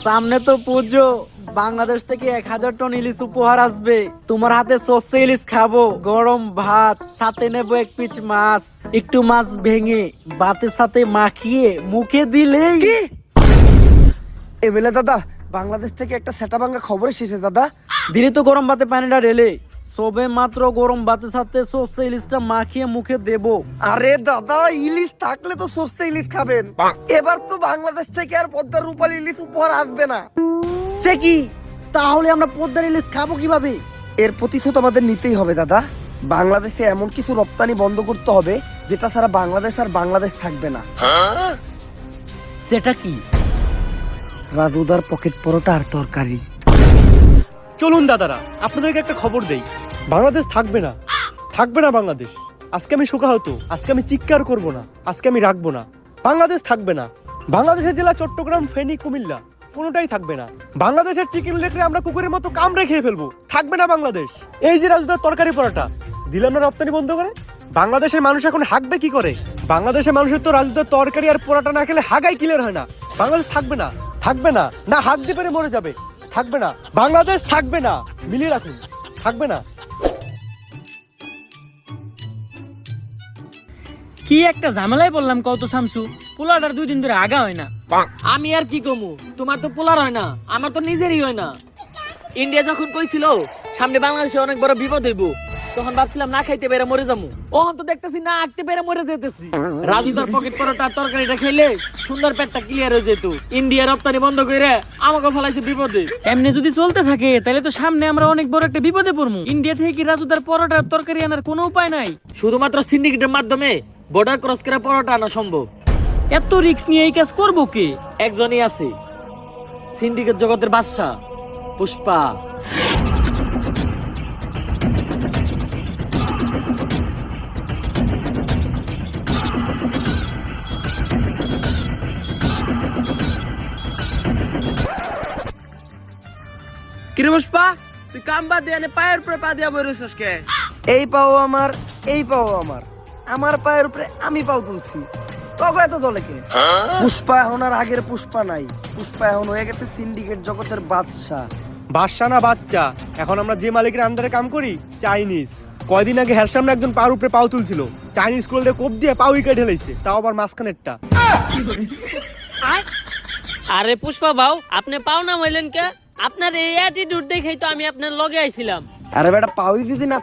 সামনে তো পুজো, বাংলাদেশ থেকে 1000 টন ইলিশ উপহার আসবে। তোমার হাতে সর্ষে ইলিশ খাবো, গরম ভাত, সাথে নেবো 1 পিস মাছ। একটু মাছ ভেঙে ভাতের সাথে মাখিয়ে মুখে দিলেই। কি এমএলএ দাদা, বাংলাদেশ থেকে একটা সেটা ভাঙ্গা খবর এসেছে দাদা। দিলে তো গরম ভাতে পানিটা ঢেলে সবে মাত্র গরম ভাতের সাথে সর্ষে ইলিশটা মাখিয়ে মুখে দেবো। আরে দাদা, ইলিশ থাকলে তো সর্ষে ইলিশ খাবেন। এবার তো বাংলাদেশ থেকে আর পদ্মার রূপালী ইলিশ উপহার আসবে না। সে কি? তাহলে আমরা পদ্মার ইলিশ খাবো কিভাবে? এর প্রতিশোধ আমাদের নিতেই হবে দাদা। বাংলাদেশে এমন কিছু রপ্তানি বন্ধ করতে হবে যেটা ছাড়া বাংলাদেশ আর বাংলাদেশ থাকবে না। সেটা কি? রাজুদার পকেট পরোটা আর তরকারি। চলুন দাদারা, আপনাদেরকে একটা খবর দেই। বাংলাদেশ থাকবে না, থাকবে না বাংলাদেশ। আজকে আমি শোকাহত, আজকে আমি চিৎকার করব না, আজকে আমি রাখবো না। বাংলাদেশ থাকবে না। বাংলাদেশের জেলা চট্টগ্রাম, ফেনী, কুমিল্লা কোনোটাই থাকবে না। বাংলাদেশের চিকেন লেগরে আমরা কুকুরের মতো কামড়ে খেয়ে ফেলবো। থাকবে না বাংলাদেশ। এই যে রাজুদার তরকারি পরোটা দিলাম না রপ্তানি বন্ধ করে, বাংলাদেশের মানুষ এখন হাঁকবে কি করে? বাংলাদেশের মানুষের তো রাজুদার তরকারি আর পরোটা না খেলে হাগাই ক্লিয়ার হয় না। বাংলাদেশ থাকবে না, থাকবে না, না হাঁক দিয়ে পেরে মরে যাবে। থাকবে না, বাংলাদেশ থাকবে না। মিলিয়ে রাখুন, থাকবে না। কি একটা ঝামেলায় বললাম কত শামসু, পোলাটার 2 দিন ধরে আগা হয় না। আমি আর কি কমু, তোমার তো পোলার হয় না, আমার তো নিজেরই হয় না। ইন্ডিয়া যখন কইছিল সামনে বাংলাদেশে অনেক বড় বিপদ হইব, তখন ভাবছিলাম না খাইতে পেরে মরে যাবো। ওহন তো দেখতেছি না আঁকতে পেরে মরে যেতেছি। রাজুদার পকেট পরোটা তরকারিটা খেলে সুন্দর পেটটা ক্লিয়ার হয়ে যেত। ইন্ডিয়া রপ্তানি বন্ধ করে আমাকে ফলাইছে বিপদে। এমনি যদি চলতে থাকে তাহলে তো সামনে আমরা অনেক বড় একটা বিপদে পড়বো। ইন্ডিয়া থেকে কি রাজুদার পরোটার তরকারি আনার কোনো উপায় নাই? শুধুমাত্র সিন্ডিকেটের মাধ্যমে বর্ডার ক্রস করে পরোটা আনা সম্ভব। এত রিস্ক নিয়ে এই কাজ করবো কে? একজনই আছে, সিন্ডিকেট জগতের বাদশা পুষ্পা। কিরে পুষ্পা, তুই কাম বাদ দিয়ে পায়ের উপরে পা দিয়া বইরেছিস কে? এই পাও আমার, এই পাও আমার, আমার পায়ের উপরে আমি পাও তুলছি। তবে এত দলে কে? পুষ্পা এখন আর আগের পুষ্পা নাই। পুষ্পা এখন হয়ে গেছে সিন্ডিকেট জগতের বাদশা। বাদশা না বাচ্চা, এখন আমরা যে মালিকের আন্ডারে কাম করি, চাইনিজ। কয়দিন আগে হ্যার সামনে একজন পার উপরে পাও তুলছিল, চাইনিজ কোল্ডে কোপ দিয়ে পাও উইকেট ঢেলাইছে, তাও আবার মাঝখানেরটা। আরে পুষ্পা বাউ, আপনি পাও না হইলেন কে? আপনার এই অ্যাটিটিউড দেখেই তো আমি আপনার লগে আইছিলাম। আরে বেটা, পাওই যদি না